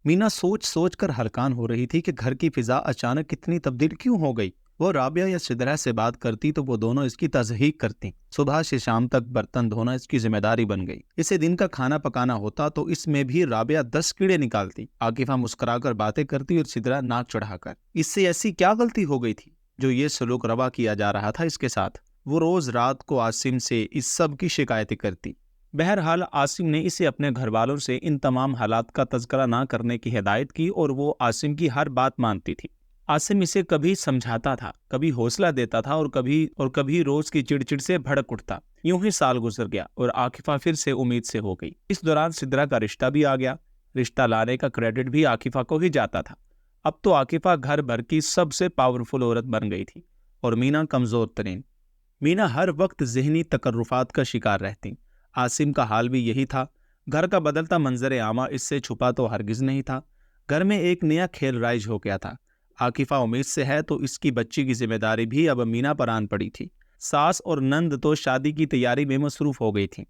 मीना सोच सोच कर हलकान हो रही थी कि घर की फिजा अचानक इतनी तब्दील क्यों हो गई। वो राबिया या सिदरा से बात करती तो वो दोनों इसकी तजहीक करती। सुबह से शाम तक बर्तन धोना इसकी जिम्मेदारी बन गई। इसे दिन का खाना पकाना होता तो इसमें भी राबिया 10 कीड़े निकालती। आकिफा मुस्कुराकर बातें करती और सिदरा नाक चढ़ाकर। इससे ऐसी क्या गलती हो गई थी जो ये सलूक रवा किया जा रहा था इसके साथ। वो रोज रात को आसिम से इस सब की शिकायतें करती। बहरहाल आसिम ने इसे अपने घर वालों से इन तमाम हालात का तज़किरा ना करने की हिदायत की और वो आसिम की हर बात मानती थी। आसिम इसे कभी समझाता था, कभी हौसला देता था और कभी रोज की चिड़चिड़ से भड़क उठता। यूं ही साल गुजर गया और आकिफा फिर से उम्मीद से हो गई। इस दौरान सिद्रा का रिश्ता भी आ गया। रिश्ता लाने का क्रेडिट भी आकिफा को ही जाता था। अब तो आकिफा घर भर की सबसे पावरफुल औरत बन गई थी और मीना कमजोर तरीन। मीना हर वक्त जहनी तकर्रुफात का शिकार रहती। आसिम का हाल भी यही था। घर का बदलता मंजर आमा इससे छुपा तो हरगिज नहीं था। घर में एक नया खेल राइज हो गया था। आकिफा उम्मीद से है तो इसकी बच्ची की जिम्मेदारी भी अब मीना पर आन पड़ी थी। सास और नंद तो शादी की तैयारी में मसरूफ हो गई थी,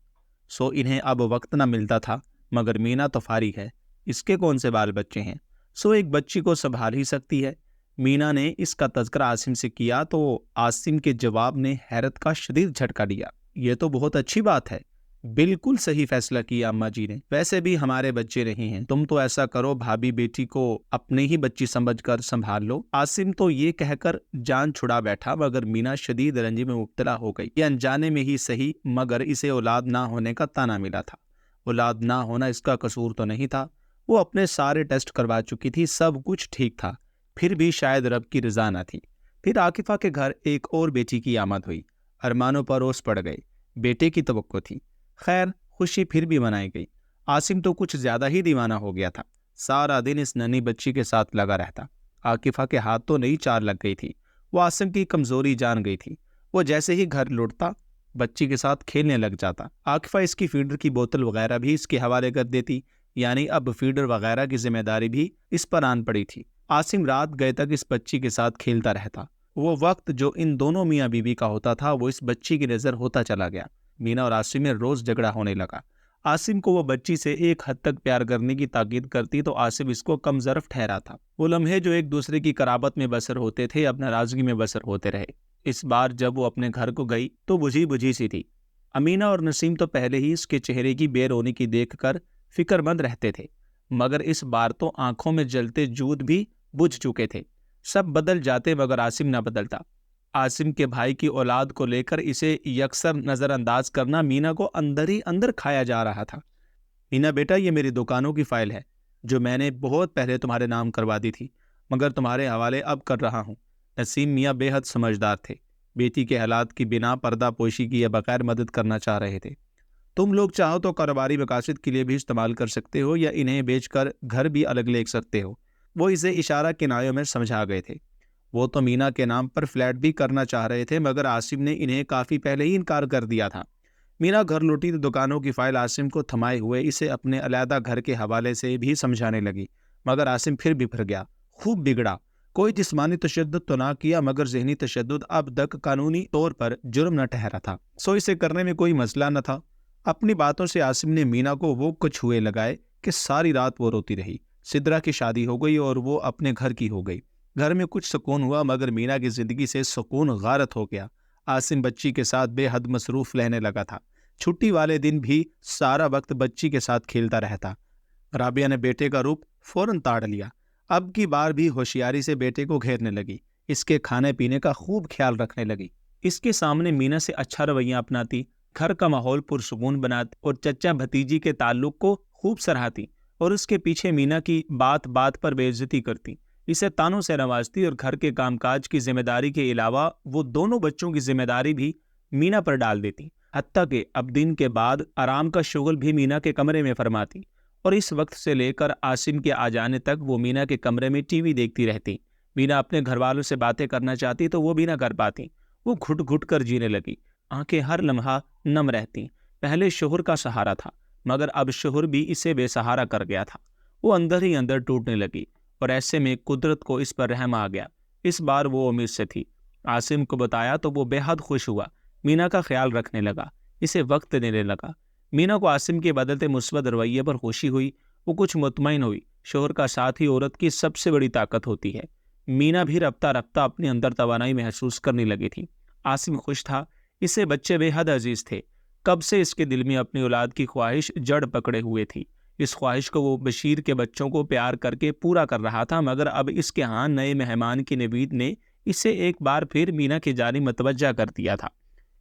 सो इन्हें अब वक्त न मिलता था। मगर मीना तो फारिग है, इसके कौन से बाल बच्चे हैं, सो एक बच्ची को संभाल ही सकती है। मीना ने इसका तज़किरा आसिम से किया तो आसिम के जवाब ने हैरत का शदीद झटका दिया। ये तो बहुत अच्छी बात है, बिल्कुल सही फैसला किया अम्मा जी ने। वैसे भी हमारे बच्चे नहीं हैं, तुम तो ऐसा करो भाभी बेटी को अपने ही बच्ची समझकर संभाल लो। आसिम तो ये कहकर जान छुड़ा बैठा, मगर मीना शदीद रंजी में मुब्तला हो गई। ये अनजाने में ही सही, मगर इसे औलाद ना होने का ताना मिला था। औलाद ना होना इसका कसूर तो नहीं था। वो अपने सारे टेस्ट करवा चुकी थी, सब कुछ ठीक था, फिर भी शायद रब की रजा न थी। फिर आकिफा के घर एक और बेटी की आमद हुई। अरमानों पर ओस पड़ गए। बेटे की तवक्को थी। खैर, खुशी फिर भी मनाई गई। आसिम तो कुछ ज्यादा ही दीवाना हो गया था। सारा दिन इस नन्ही बच्ची के साथ लगा रहता। आकिफा के हाथ तो नई चाल लग गई थी। वो आसिम की कमजोरी जान गई थी। वो जैसे ही घर लौटता बच्ची के साथ खेलने लग जाता। आकिफा इसकी फीडर की बोतल वगैरह भी इसके हवाले कर देती, यानी अब फीडर वगैरह की जिम्मेदारी भी इस पर आन पड़ी थी। आसिम रात गए तक इस बच्ची के साथ खेलता रहता। वो वक्त जो इन दोनों मियाँ बीवी का होता था वो इस बच्ची की नजर होता चला गया। मीना और आसिम में रोज झगड़ा होने लगा। आसिम को वो बच्ची से एक हद तक प्यार करने की ताकीद करती तो आसिम इसको कमजरफ ठहरा था। वो लम्हे जो एक दूसरे की कराबत में बसर होते थे अब नाराजगी में बसर होते रहे। इस बार जब वो अपने घर को गई तो बुझी बुझी सी थी। अमीना और नसीम तो पहले ही इसके चेहरे की बेरौनी की देखकर फिक्रमंद रहते थे, मगर इस बार तो आंखों में जलते जूद भी बुझ चुके थे। सब बदल जाते मगर आसिम न बदलता। आसिम के भाई की औलाद को लेकर इसे यकसर नजरअंदाज करना मीना को अंदर ही अंदर खाया जा रहा था। मीना बेटा, ये मेरी दुकानों की फाइल है जो मैंने बहुत पहले तुम्हारे नाम करवा दी थी, मगर तुम्हारे हवाले अब कर रहा हूँ। नसीम मियाँ बेहद समझदार थे। बेटी के हालात की बिना पर्दा पोशी की बगैर मदद करना चाह रहे थे। तुम लोग चाहो तो कारोबारी मकासद के लिए भी इस्तेमाल कर सकते हो या इन्हें बेचकर घर भी अलग ले सकते हो। वो इसे इशारा किनायों में समझा गए थे। वो तो मीना के नाम पर फ्लैट भी करना चाह रहे थे, मगर आसिम ने इन्हें काफी पहले ही इनकार कर दिया था। मीना घर लौटी तो दुकानों की फाइल आसिम को थमाए हुए इसे अपने अलहदा घर के हवाले से भी समझाने लगी, मगर आसिम फिर बिफर गया, खूब बिगड़ा। कोई जिस्मानी तशद्दुद तो ना किया, मगर जहनी तशद्दुद अब तक कानूनी तौर पर जुर्म न ठहरा था, सो इसे करने में कोई मसला न था। अपनी बातों से आसिम ने मीना को वो कुछ हुए लगाए कि सारी रात वो रोती रही। सिद्रा की शादी हो गई और वो अपने घर की हो गई। घर में कुछ सुकून हुआ, मगर मीना की जिंदगी से सुकून गारत हो गया। आसिम बच्ची के साथ बेहद मसरूफ रहने लगा था। छुट्टी वाले दिन भी सारा वक्त बच्ची के साथ खेलता रहता। राबिया ने बेटे का रूप फौरन ताड़ लिया। अब की बार भी होशियारी से बेटे को घेरने लगी। इसके खाने पीने का खूब ख्याल रखने लगी। इसके सामने मीना से अच्छा रवैया अपनाती, घर का माहौल पुरसुकून बनाती और चचा भतीजी के ताल्लुक को खूब सराहती और उसके पीछे मीना की बात बात पर बेइज्जती करती। इसे तानों से नवाजती और घर के कामकाज की जिम्मेदारी के अलावा वो दोनों बच्चों की जिम्मेदारी भी मीना पर डाल देती। हत्ता कि अब दिन के बाद आराम का शुगल भी मीना के कमरे में फरमाती और इस वक्त से लेकर आसिम के आ जाने तक वो मीना के कमरे में टीवी देखती रहती। मीना अपने घर वालों से बातें करना चाहती तो वो भी ना कर पाती। वो घुट घुट कर जीने लगी, आंखें हर लम्हा नम रहती। पहले शोहर का सहारा था, मगर अब शोहर भी इसे बेसहारा कर गया था। वो अंदर ही अंदर टूटने लगी और ऐसे में कुदरत को इस पर रहम आ गया। इस बार वो उम्मीद से थी। आसिम को बताया तो वो बेहद खुश हुआ। मीना का ख्याल रखने लगा, इसे वक्त देने लगा। मीना को आसिम के बदलते मुस्बत रवैये पर खुशी हुई। वो कुछ मुतमईन हुई। शोहर का साथ ही औरत की सबसे बड़ी ताकत होती है। मीना भी रफ्ता रफ्ता अपने अंदर तवानाई महसूस करने लगी थी। आसिम खुश था, इसे बच्चे बेहद अजीज थे। कब से इसके दिल में अपनी औलाद की ख्वाहिश जड़ पकड़े हुए थी। इस ख्वाहिश को वो बशीर के बच्चों को प्यार करके पूरा कर रहा था, मगर अब इसके यहाँ नए मेहमान की नवीद ने इसे एक बार फिर मीना की जानिब मतवज्जा कर दिया था।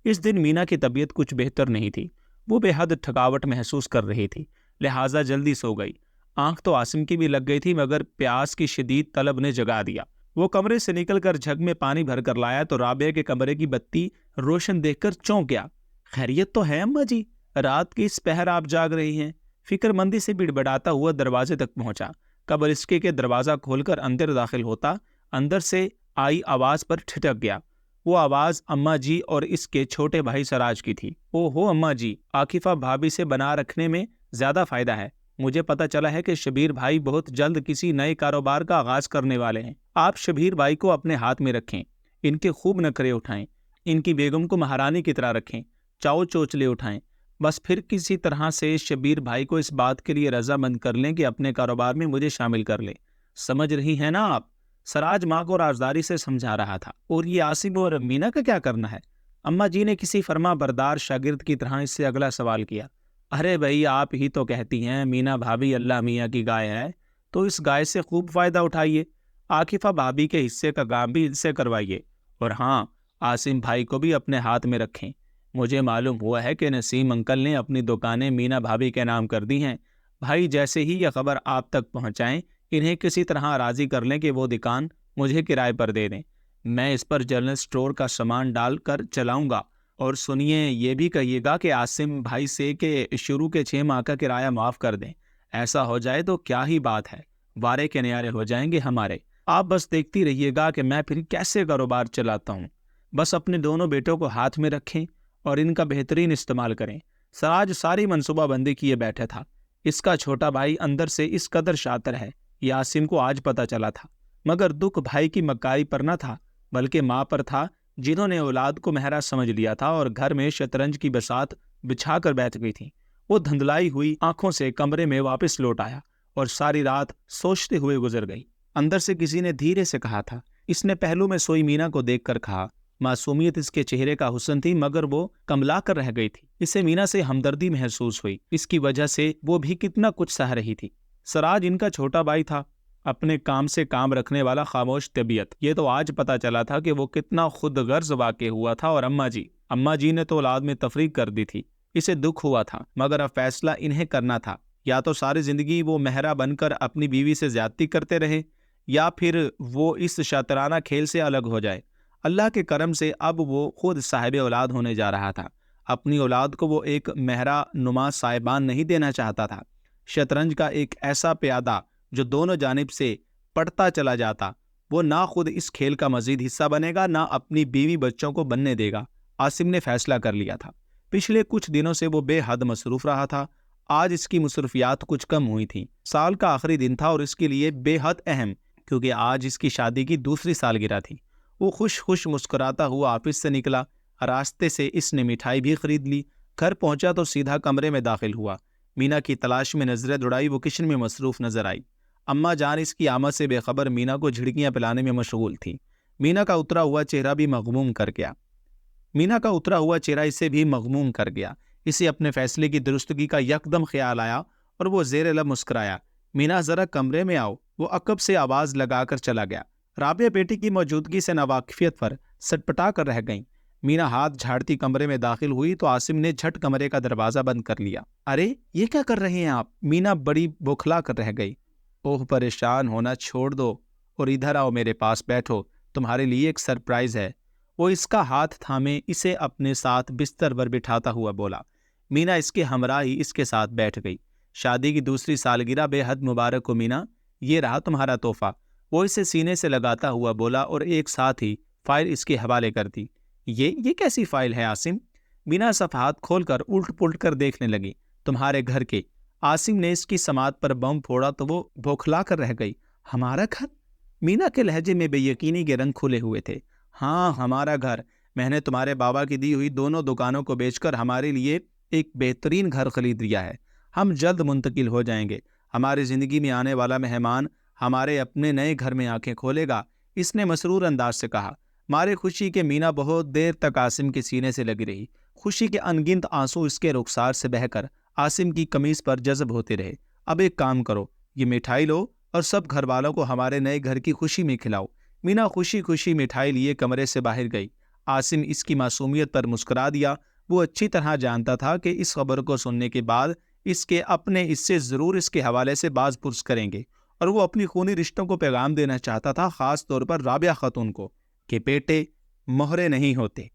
इस दिन मीना की तबीयत कुछ बेहतर नहीं थी। वो बेहद थकावट महसूस कर रही थी, लिहाजा जल्दी सो गई। आंख तो आसिम की भी लग गई थी, मगर प्यास की शदीद तलब ने जगा दिया। वो कमरे से निकलकर जग में पानी भर कर लाया तो राबिया के कमरे की बत्ती रोशन देखकर चौंक गया। खैरियत तो है अम्मा जी? रात की इस पहर आप जाग रही हैं? फिक्रमंदी से बिड़बड़ाता हुआ दरवाजे तक पहुंचा। कबल इसके के दरवाजा खोलकर अंदर दाखिल होता, अंदर से आई आवाज पर ठिठक गया। वो आवाज अम्मा जी और इसके छोटे भाई सराज की थी। ओहो अम्मा जी, आकिफा भाभी से बना रखने में ज्यादा फायदा है। मुझे पता चला है कि शबीर भाई बहुत जल्द किसी नए कारोबार का आगाज करने वाले हैं। आप शबीर भाई को अपने हाथ में रखें, इनके खूब नखरे उठाएं, इनकी बेगम को महारानी की तरह रखें, चाओ चोचले उठाएं। बस फिर किसी तरह से शबीर भाई को इस बात के लिए रजामंद कर लें कि अपने कारोबार में मुझे शामिल कर लें। समझ रही हैं ना आप? सराज माँ को राजदारी से समझा रहा था। और ये आसिम और मीना का क्या करना है? अम्मा जी ने किसी फर्मा बरदार शागिर्द की तरह इससे अगला सवाल किया। अरे भाई, आप ही तो कहती हैं मीना भाभी अल्लाह मियाँ की गाय है, तो इस गाय से खूब फायदा उठाइए। आकिफा भाभी के हिस्से का काम भी इससे करवाइए। और हाँ, आसिम भाई को भी अपने हाथ में रखें। मुझे मालूम हुआ है कि नसीम अंकल ने अपनी दुकानें मीना भाभी के नाम कर दी हैं। भाई जैसे ही यह खबर आप तक पहुंचाएं, इन्हें किसी तरह राजी कर लें कि वो दुकान मुझे किराए पर दे दें। मैं इस पर जनरल स्टोर का सामान डाल कर चलाऊंगा। और सुनिए, ये भी कहिएगा कि आसिम भाई से कि शुरू के 6 माह का किराया माफ कर दें। ऐसा हो जाए तो क्या ही बात है, वारे के न्यारे हो जाएंगे हमारे। आप बस देखती रहिएगा कि मैं फिर कैसे कारोबार चलाता हूँ। बस अपने दोनों बेटों को हाथ में रखें और इनका बेहतरीन इस्तेमाल करें। सराज सारी मनसूबाबंदी किए बैठा था। इसका छोटा भाई अंदर से इस कदर शातिर है, ये आसिम को आज पता चला था। मगर दुख भाई की मक्कारी पर न था, बल्कि माँ पर था, जिन्होंने औलाद को महरा समझ लिया था और घर में शतरंज की बसात बिछा कर बैठ गई थी। वो धुंधलाई हुई आंखों से कमरे में वापस लौट आया और सारी रात सोचते हुए गुजर गई। अंदर से किसी ने धीरे से कहा था। इसने पहलू में सोई मीना को देखकर कहा। मासूमियत इसके चेहरे का हुस्न थी, मगर वो कमला कर रह गई थी। इसे मीना से हमदर्दी महसूस हुई। इसकी वजह से वो भी कितना कुछ सह रही थी। सराज इनका छोटा भाई था, अपने काम से काम रखने वाला, खामोश तबीयत। ये तो आज पता चला था कि वो कितना खुद गर्ज वाक़े हुआ था। और अम्मा जी ने तो औलाद में तफरीक कर दी थी। इसे दुख हुआ था, मगर अब फैसला इन्हें करना था। या तो सारी जिंदगी वो मेहरा बनकर अपनी बीवी से ज्यादती करते रहे, या फिर वो इस शातराना खेल से अलग हो जाए। अल्लाह के करम से अब वो खुद साहिब औलाद होने जा रहा था। अपनी औलाद को वो एक मेहरा नुमा साहिबान नहीं देना चाहता था। शतरंज का एक ऐसा प्यादा जो दोनों जानिब से पढ़ता चला जाता, वो ना खुद इस खेल का मजीद हिस्सा बनेगा, ना अपनी बीवी बच्चों को बनने देगा। आसिम ने फैसला कर लिया था। पिछले कुछ दिनों से वो बेहद मसरूफ रहा था। आज इसकी मसरूफियात कुछ कम हुई थी। साल का आखिरी दिन था और इसके लिए बेहद अहम, क्योंकि आज इसकी शादी की दूसरी सालगिरह थी। वो खुश मुस्कुराता हुआ ऑफिस से निकला। रास्ते से इसने मिठाई भी खरीद ली। घर पहुंचा तो सीधा कमरे में दाखिल हुआ। मीना की तलाश में नजरें दौड़ाई। वो किचन में मसरूफ नजर आई। अम्मा जान इसकी आमद से बेखबर मीना को झिड़कियां पिलाने में मशगूल थी। मीना का उतरा हुआ चेहरा इसे भी मगमूम कर गया। इसे अपने फैसले की दुरुस्तगी का यकदम ख्याल आया और वो ज़ेर लब मुस्कुराया। मीना जरा कमरे में आओ। वो अकब से आवाज लगाकर चला गया। राबिया बेटी की मौजूदगी से नावाकिफियत पर सटपटा कर रह गई। मीना हाथ झाड़ती कमरे में दाखिल हुई तो आसिम ने झट कमरे का दरवाजा बंद कर लिया। अरे ये क्या कर रहे हैं आप? मीना बड़ी बौखला कर रह गई। ओह, परेशान होना छोड़ दो और इधर आओ, मेरे पास बैठो, तुम्हारे लिए एक सरप्राइज है। वो इसका हाथ थामे इसे अपने साथ बिस्तर पर बिठाता हुआ बोला। मीना इसके हमरा ही इसके साथ बैठ गई। शादी की दूसरी सालगिरह बेहद मुबारक हो मीना, ये रहा तुम्हारा तोहफा। वो इसे सीने से लगाता हुआ बोला और एक साथ ही फाइल इसके हवाले कर दी। ये कैसी फाइल है आसिम? मीना सफ़हात खोलकर उल्ट पुल्ट कर देखने लगी। तुम्हारे घर के। आसिम ने इसकी समात पर बम फोड़ा तो वो बौखला कर रह गई। हमारा घर? मीना के लहजे में बेयकीनी के रंग खुले हुए थे। हाँ, हमारा घर। मैंने तुम्हारे बाबा की दी हुई दोनों दुकानों को बेचकर हमारे लिए एक बेहतरीन घर खरीद लिया है। हम जल्द मुंतकिल हो जाएंगे। ہماری زندگی میں آنے والا مہمان ہمارے اپنے نئے گھر میں آنکھیں کھولے گا، اس نے مسرور انداز سے کہا۔ مارے خوشی کے مینا بہت دیر تک عاصم کے سینے سے لگی رہی۔ خوشی کے انگنت آنسو اس کے رخسار سے بہہ کر عاصم کی قمیص پر جذب ہوتے رہے۔ اب ایک کام کرو، یہ مٹھائی لو اور سب گھر والوں کو ہمارے نئے گھر کی خوشی میں کھلاؤ۔ مینا خوشی خوشی مٹھائی لیے کمرے سے باہر گئی۔ عاصم اس کی معصومیت پر مسکرا دیا۔ وہ اچھی طرح جانتا تھا کہ اس خبر کو سننے کے بعد اس کے اپنے اس سے ضرور اس کے حوالے سے باز پرس کریں گے، اور وہ اپنی خونی رشتوں کو پیغام دینا چاہتا تھا، خاص طور پر رابعہ خاتون کو، کہ بیٹے مہرے نہیں ہوتے۔